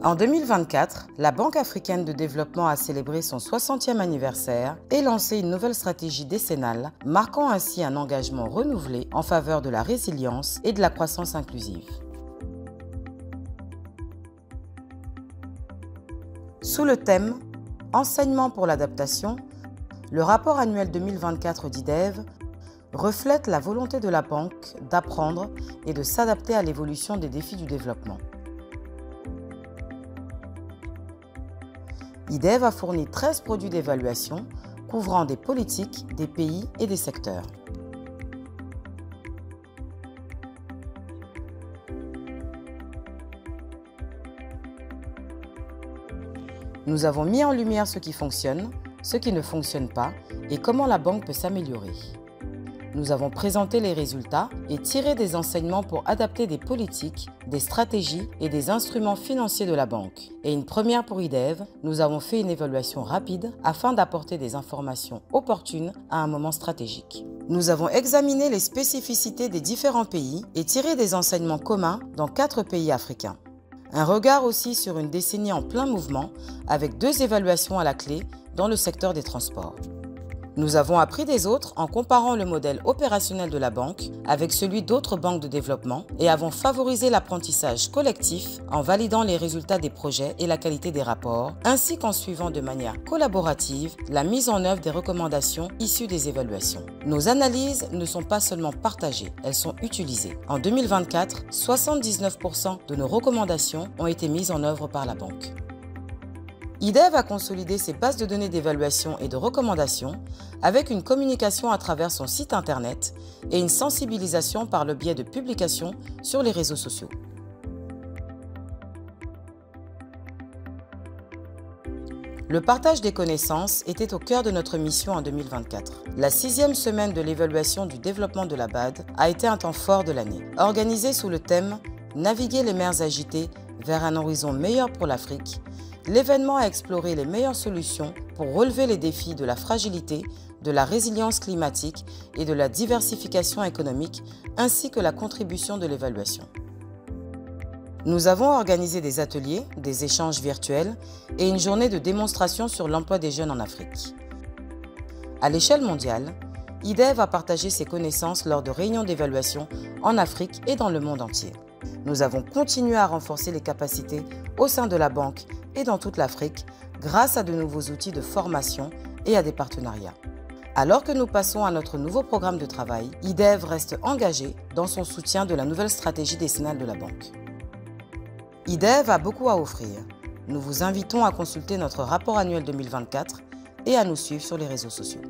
En 2024, la Banque africaine de développement a célébré son 60e anniversaire et lancé une nouvelle stratégie décennale, marquant ainsi un engagement renouvelé en faveur de la résilience et de la croissance inclusive. Sous le thème « Enseignement pour l'adaptation », le rapport annuel 2024 d'IDEV reflète la volonté de la banque d'apprendre et de s'adapter à l'évolution des défis du développement. IDEV a fourni 13 produits d'évaluation couvrant des politiques, des pays et des secteurs. Nous avons mis en lumière ce qui fonctionne, ce qui ne fonctionne pas et comment la banque peut s'améliorer. Nous avons présenté les résultats et tiré des enseignements pour adapter des politiques, des stratégies et des instruments financiers de la banque. Et une première pour IDEV, nous avons fait une évaluation rapide afin d'apporter des informations opportunes à un moment stratégique. Nous avons examiné les spécificités des différents pays et tiré des enseignements communs dans 4 pays africains. Un regard aussi sur une décennie en plein mouvement avec 2 évaluations à la clé dans le secteur des transports. Nous avons appris des autres en comparant le modèle opérationnel de la banque avec celui d'autres banques de développement et avons favorisé l'apprentissage collectif en validant les résultats des projets et la qualité des rapports, ainsi qu'en suivant de manière collaborative la mise en œuvre des recommandations issues des évaluations. Nos analyses ne sont pas seulement partagées, elles sont utilisées. En 2024, 79% de nos recommandations ont été mises en œuvre par la banque. IDEV a consolidé ses bases de données d'évaluation et de recommandation avec une communication à travers son site internet et une sensibilisation par le biais de publications sur les réseaux sociaux. Le partage des connaissances était au cœur de notre mission en 2024. La 6e semaine de l'évaluation du développement de la BAD a été un temps fort de l'année, organisé sous le thème « Naviguer les mers agitées vers un horizon meilleur pour l'Afrique ». L'événement a exploré les meilleures solutions pour relever les défis de la fragilité, de la résilience climatique et de la diversification économique, ainsi que la contribution de l'évaluation. Nous avons organisé des ateliers, des échanges virtuels et une journée de démonstration sur l'emploi des jeunes en Afrique. À l'échelle mondiale, IDEV a partagé ses connaissances lors de réunions d'évaluation en Afrique et dans le monde entier. Nous avons continué à renforcer les capacités au sein de la banque et dans toute l'Afrique grâce à de nouveaux outils de formation et à des partenariats. Alors que nous passons à notre nouveau programme de travail, IDEV reste engagé dans son soutien de la nouvelle stratégie décennale de la banque. IDEV a beaucoup à offrir. Nous vous invitons à consulter notre rapport annuel 2024 et à nous suivre sur les réseaux sociaux.